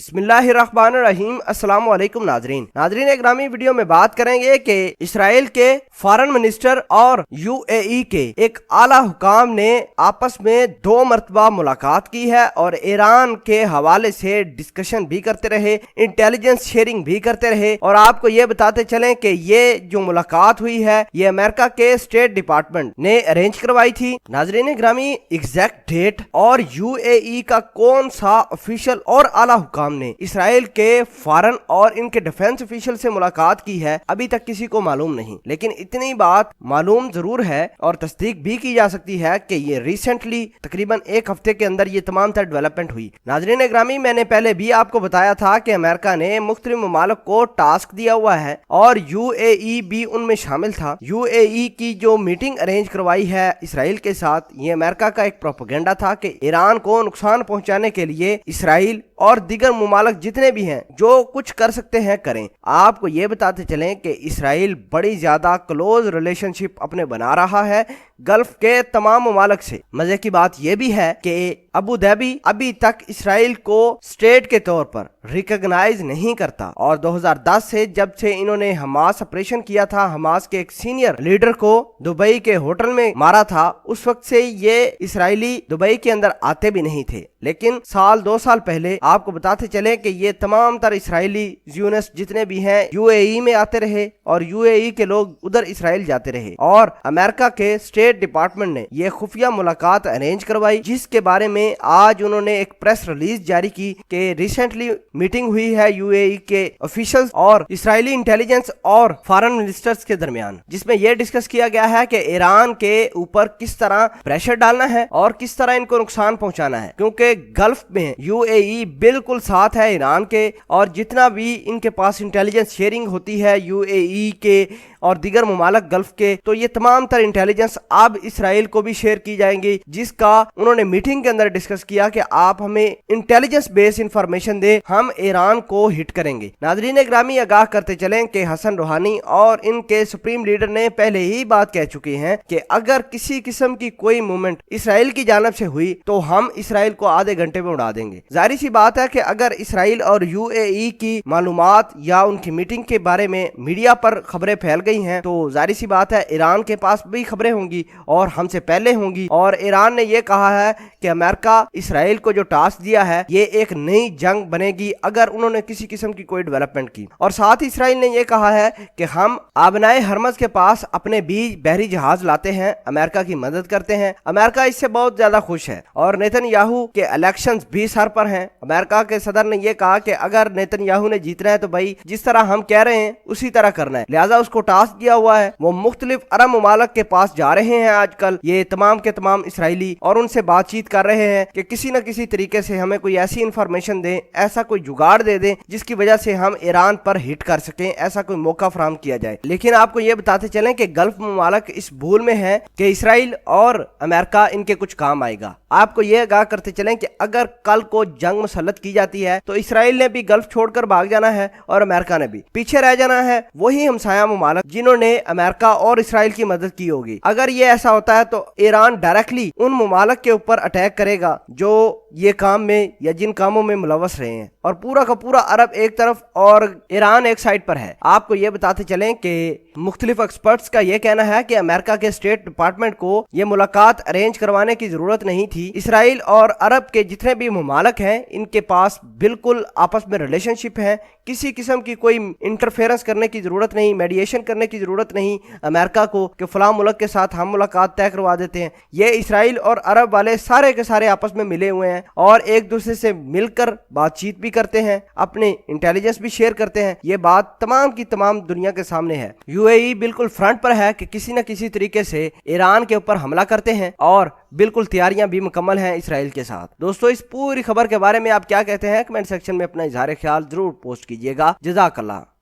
बिस्मिल्लाहिर्रहमानिर्रहीम। अस्सलाम वालेकुम नाजरीन ग्रामी वीडियो में बात करेंगे कि इसराइल के फॉरेन मिनिस्टर और यूएई के एक आला हुकाम ने आपस में 2 मरतबा मुलाकात की है और ईरान के हवाले से डिस्कशन भी करते रहे, इंटेलिजेंस शेयरिंग भी करते रहे। और आपको ये बताते चलें कि ये जो मुलाकात हुई है ये अमेरिका के स्टेट डिपार्टमेंट ने अरेंज करवाई थी। नाजरीन ग्रामी, एग्जैक्ट डेट और यूएई का कौन सा ऑफिशियल और आला हुकाम ने इसराइल के फॉरेन और इनके डिफेंस ऑफिशियल से मुलाकात की है अभी तक किसी को मालूम नहीं, लेकिन इतनी बात मालूम जरूर है और तस्दीक भी की जा सकती है कि ये रिसेंटली तकरीबन 1 हफ्ते के अंदर ये तमाम तर डेवलपमेंट हुई। नाजरीन ग्रामी, मैंने पहले भी आपको बताया था कि अमेरिका ने मुख्तलिफ ममालिक को टास्क दिया हुआ है और यूएई भी उनमें शामिल था। यूएई की जो मीटिंग अरेंज करवाई है इसराइल के साथ, ये अमेरिका का एक प्रोपेगेंडा था कि ईरान को नुकसान पहुंचाने के लिए इसराइल और दीगर मुमालिक जितने भी हैं जो कुछ कर सकते हैं करें। आपको ये बताते चलें कि इसराइल बड़ी ज्यादा क्लोज रिलेशनशिप अपने बना रहा है गल्फ के तमाम मुमालिक से। मजे की बात यह भी है कि अबू धाबी अभी तक इसराइल को स्टेट के तौर पर रिकॉग्नाइज नहीं करता और 2010 से जब से इन्होंने हमास ऑपरेशन किया था, हमास के एक सीनियर लीडर को दुबई के होटल में मारा था, उस वक्त से ये इसराइली दुबई के अंदर आते भी नहीं थे। लेकिन 2 साल पहले आपको बताते चले कि ये तमाम तर इसराइली ज़ियोनिस्ट जितने भी हैं यूएई में आते रहे और यूएई के लोग उधर इसराइल जाते रहे और अमेरिका के स्टेट डिपार्टमेंट ने ये खुफिया मुलाकात अरेंज करवाई, जिसके बारे में आज उन्होंने एक प्रेस रिलीज जारी की कि रिसेंटली मीटिंग हुई है यूएई के ऑफिशियल्स और इसराइली इंटेलिजेंस और फॉरेन मिनिस्टर्स के दरमियान, जिसमें यह डिस्कस किया गया है कि ईरान के ऊपर किस तरह प्रेशर डालना है और किस तरह इनको नुकसान पहुंचाना है, क्योंकि गल्फ में यूएई बिल्कुल साथ है ईरान के और जितना भी इनके पास इंटेलिजेंस शेयरिंग होती है यूएई के और दीगर मुमालिक गल्फ के, तो ये तमाम तर इंटेलिजेंस अब इसराइल को भी शेयर की जाएंगी, जिसका उन्होंने मीटिंग के अंदर डिस्कस किया कि आप हमें इंटेलिजेंस बेस्ड इंफॉर्मेशन दे, हम ईरान को हिट करेंगे। नाजरीन ग्रामी, आगाह करते चलें कि हसन रूहानी और इनके सुप्रीम लीडर ने पहले ही बात कह चुके हैं कि अगर किसी किस्म की कोई मूवमेंट इसराइल की जानब से हुई तो हम इसराइल को आधे घंटे में उड़ा देंगे। जाहिर सी बात है कि अगर इसराइल और यूएई की मालूमात या उनकी मीटिंग के बारे में मीडिया पर खबरें फैल गई हैं तो जाहिर सी बात है ईरान के पास भी खबरें होंगी और हमसे पहले होंगी। और ईरान ने यह कहा है कि अमेरिका इसराइल को जो टास्क दिया है ये एक नई जंग बनेगी अगर उन्होंने किसी किस्म की कोई डेवलपमेंट की। और साथ ही इसराइल ने यह कहा है कि हम आबनाए हरमज के पास अपने बीच बहरी जहाज लाते हैं, अमेरिका की मदद करते हैं। अमेरिका इससे बहुत ज्यादा खुश है और नेतन्याहू के इलेक्शंस भी सर पर हैं। अमेरिका के सदर ने यह कहा कि अगर नेतन्याहू ने जीतना है तो भाई जिस तरह हम कह रहे हैं उसी तरह करना है, लिहाजा उसको टास्क दिया हुआ है। वो मुख्तलिफ अरब मुमालिक के पास जा रहे हैं आजकल ये तमाम के तमाम इसराइली और उनसे बातचीत कर रहे हैं कि किसी न किसी तरीके से हमें कोई ऐसी इंफॉर्मेशन दें, ऐसा कोई जुगाड़ दे दें जिसकी वजह से हम ईरान पर हिट कर सकें, ऐसा कोई मौका फराहम किया जाए। लेकिन आपको ये बताते चलें कि गल्फ मुमालिक इस भूल में है कि इसराइल और अमेरिका इनके कुछ काम आएगा। आपको ये आगाह करते चलें कि अगर कल को जंग मुसल्लत की जाती है तो इसराइल ने भी गल्फ छोड़कर भाग जाना है और अमेरिका ने भी पीछे रह जाना है, वही हमसाया मुमालिक जिन्होंने अमेरिका और इसराइल की मदद की होगी। अगर ये ऐसा होता है तो ईरान डायरेक्टली उन मुमालिक के ऊपर अटैक करेगा जो ये काम में या जिन कामों में मुलव्वस रहे हैं और पूरा का पूरा अरब एक तरफ और ईरान एक साइड पर है। आपको ये बताते चलें कि मुख्तलिफ एक्सपर्ट्स का ये कहना है कि अमेरिका के स्टेट डिपार्टमेंट को ये मुलाकात अरेंज करवाने की जरूरत नहीं थी। इसराइल और अरब के जितने भी मुमालिक हैं इनके पास बिल्कुल आपस में रिलेशनशिप है, किसी किस्म की कोई इंटरफेरेंस करने की जरूरत नहीं, मेडिएशन करने की जरूरत नहीं अमेरिका को कि फलां मुल्क के साथ हम मुलाकात तय करवा देते हैं। ये इसराइल और अरब वाले सारे के सारे आपस में मिले हुए हैं और एक दूसरे से मिलकर बातचीत भी करते हैं, अपने इंटेलिजेंस भी शेयर करते हैं। ये बात तमाम की तमाम दुनिया के सामने है। यूएई बिल्कुल फ्रंट पर है कि किसी न किसी तरीके से ईरान के ऊपर हमला करते हैं और बिल्कुल तैयारियां भी मुकम्मल हैं इसराइल के साथ। दोस्तों, इस पूरी खबर के बारे में आप क्या कहते हैं कमेंट सेक्शन में अपना इजहार ख्याल जरूर पोस्ट कीजिएगा। जज़ाकल्लाह।